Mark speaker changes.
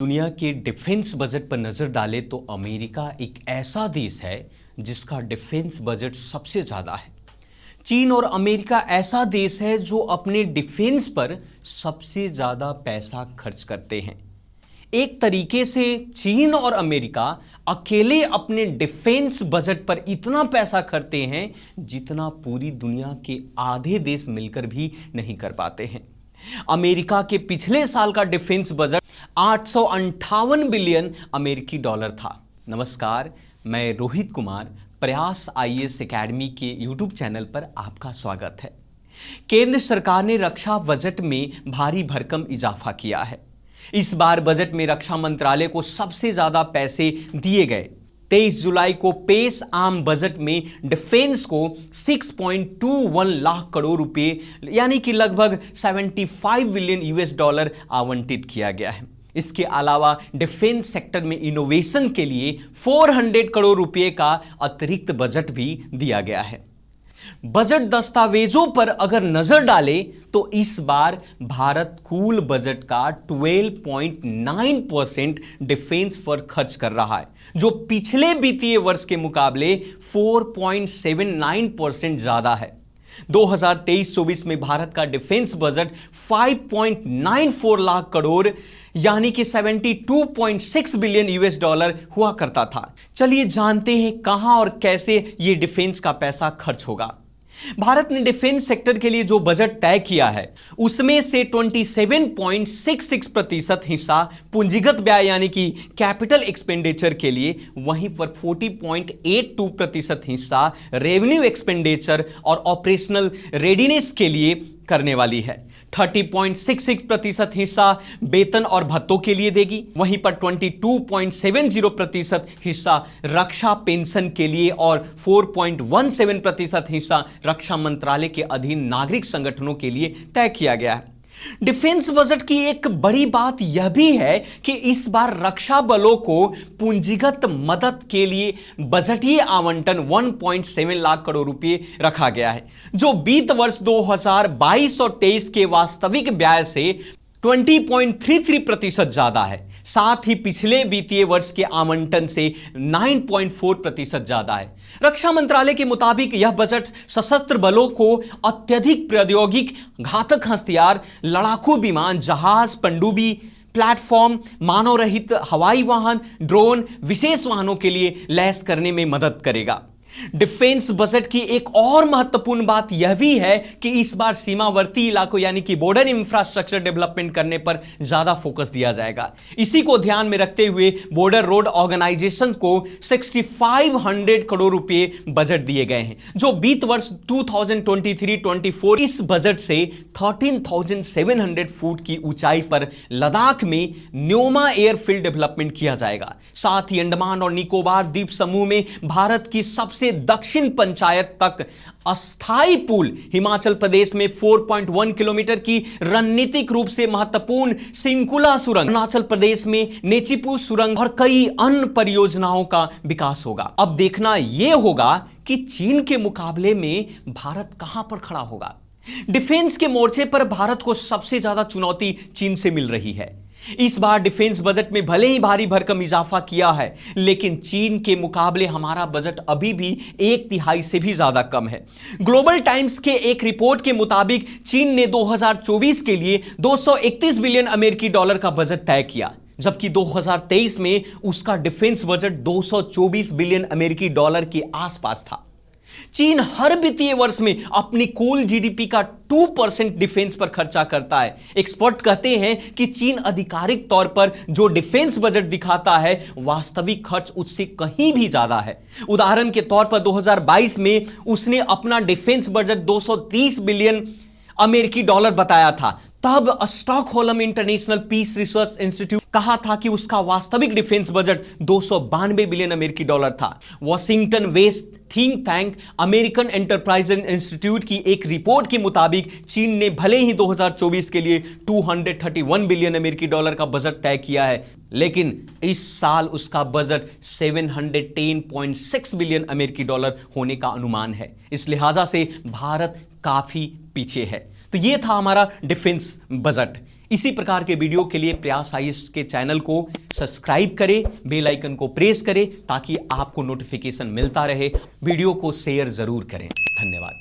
Speaker 1: दुनिया के defence budget पर नजर डालें तो अमेरिका एक ऐसा देश है जिसका डिफेंस बजट सबसे ज्यादा है। चीन और अमेरिका ऐसा देश है जो अपने डिफेंस पर सबसे ज्यादा पैसा खर्च करते हैं। एक तरीके से चीन और अमेरिका अकेले अपने डिफेंस बजट पर इतना पैसा खर्चते हैं जितना पूरी दुनिया के आधे देश मिलकर भी नहीं कर पाते हैं। अमेरिका के पिछले साल का डिफेंस बजट 858 बिलियन अमेरिकी डॉलर था। नमस्कार, मैं रोहित कुमार प्रयास आईएएस एकेडमी के यूट्यूब चैनल पर आपका स्वागत है। केंद्र सरकार ने रक्षा बजट में भारी भरकम इजाफा किया है। इस बार बजट में रक्षा मंत्रालय को सबसे ज्यादा पैसे दिए गए। 23 जुलाई को पेश आम बजट में डिफेंस को 6.21 लाख करोड़ रुपए यानी कि लगभग 75 बिलियन यूएस डॉलर आवंटित किया गया है। इसके अलावा डिफेंस सेक्टर में इनोवेशन के लिए 400 करोड़ रुपए का अतिरिक्त बजट भी दिया गया है। बजट दस्तावेजों पर अगर नजर डालें तो इस बार भारत कुल बजट का 12.9% डिफेंस पर खर्च कर रहा है, जो पिछले वित्तीय वर्ष के मुकाबले 4.79% ज्यादा है। 2023-24 में भारत का डिफेंस बजट 5.94 लाख करोड़ यानी कि 72.6 बिलियन यूएस डॉलर हुआ करता था। चलिए जानते हैं कहां और कैसे ये डिफेंस का पैसा खर्च होगा। भारत ने डिफेंस सेक्टर के लिए जो बजट तय किया है उसमें से 27.66% हिस्सा पूंजीगत व्यय यानी कि कैपिटल एक्सपेंडिचर के लिए, वहीं पर 40.82% हिस्सा रेवेन्यू एक्सपेंडिचर और ऑपरेशनल रेडीनेस के लिए करने वाली है। 30.66% हिस्सा वेतन और भत्तों के लिए देगी, वहीं पर 22.70% हिस्सा रक्षा पेंशन के लिए और 4.17% हिस्सा रक्षा मंत्रालय के अधीन नागरिक संगठनों के लिए तय किया गया है। डिफेंस बजट की एक बड़ी बात यह भी है कि इस बार रक्षा बलों को पूंजीगत मदद के लिए बजटीय आवंटन 1.7 लाख करोड़ रुपए रखा गया है, जो वित्त वर्ष 2022 और 23 के वास्तविक व्यय से 20.33% ज्यादा है। साथ ही पिछले वित्तीय वर्ष के आवंटन से 9.4% ज्यादा है। रक्षा मंत्रालय के मुताबिक यह बजट सशस्त्र बलों को अत्यधिक प्रौद्योगिक घातक हथियार, लड़ाकू विमान, जहाज, पनडुब्बी प्लेटफॉर्म, मानव रहित हवाई वाहन, ड्रोन, विशेष वाहनों के लिए लैस करने में मदद करेगा। डिफेंस बजट की एक और महत्वपूर्ण बात यह भी है कि इस बार सीमावर्ती इलाकों यानी कि बॉर्डर इंफ्रास्ट्रक्चर डेवलपमेंट करने पर ज्यादा फोकस दिया जाएगा। इसी को ध्यान में रखते हुए बॉर्डर रोड ऑर्गेनाइजेशन को 6500 करोड़ रुपए बजट दिए गए हैं, जो वित्त वर्ष 2023-24 इस बजट से 13,700 फुट की ऊंचाई पर लद्दाख में न्योमा एयरफील्ड डेवलपमेंट किया जाएगा। साथ ही अंडमान और निकोबार द्वीप समूह में भारत की सबसे दक्षिण पंचायत तक अस्थाई पुल, हिमाचल प्रदेश में 4.1 किलोमीटर की रणनीतिक रूप से महत्वपूर्ण सिंकुला सुरंग, अरुणाचल प्रदेश में नेचीपू सुरंग और कई अन्य परियोजनाओं का विकास होगा। अब देखना यह होगा कि चीन के मुकाबले में भारत कहां पर खड़ा होगा। डिफेंस के मोर्चे पर भारत को सबसे ज्यादा चुनौती चीन से मिल रही है। इस बार डिफेंस बजट में भले ही भारी भरकम इजाफा किया है, लेकिन चीन के मुकाबले हमारा बजट अभी भी 1/3 से भी ज्यादा कम है। ग्लोबल टाइम्स के एक रिपोर्ट के मुताबिक चीन ने 2024 के लिए 231 बिलियन अमेरिकी डॉलर का बजट तय किया, जबकि 2023 में उसका डिफेंस बजट 224 बिलियन अमेरिकी डॉलर के आसपास था। चीन हर वित्तीय वर्ष में अपनी कुल जीडीपी का 2% डिफेंस पर खर्चा करता है। एक्सपर्ट कहते हैं कि चीन आधिकारिक तौर पर जो डिफेंस बजट दिखाता है, वास्तविक खर्च उससे कहीं भी ज्यादा है। उदाहरण के तौर पर 2022 में उसने अपना डिफेंस बजट 230 बिलियन अमेरिकी डॉलर बताया था। तब Stockholm international peace research institute कहा था कि उसका वास्तविक डिफेंस बजट 292 बिलियन अमेरिकी डॉलर था। Washington west think tank American enterprise institute की एक रिपोर्ट के मुताबिक चीन ने भले ही 2024 के लिए 231 बिलियन अमेरिकी डॉलर का बजट तय किया है, लेकिन इस साल उसका बजट 710.6 बिलियन अमेरिकी डॉलर होने का अनुमान है। इस लिहाजा से भारत काफी पीछे है। तो ये था हमारा डिफेंस बजट। इसी प्रकार के वीडियो के लिए प्रयास आईएएस के चैनल को सब्सक्राइब करें, बेल आइकन को प्रेस करें ताकि आपको नोटिफिकेशन मिलता रहे। वीडियो को शेयर जरूर करें। धन्यवाद।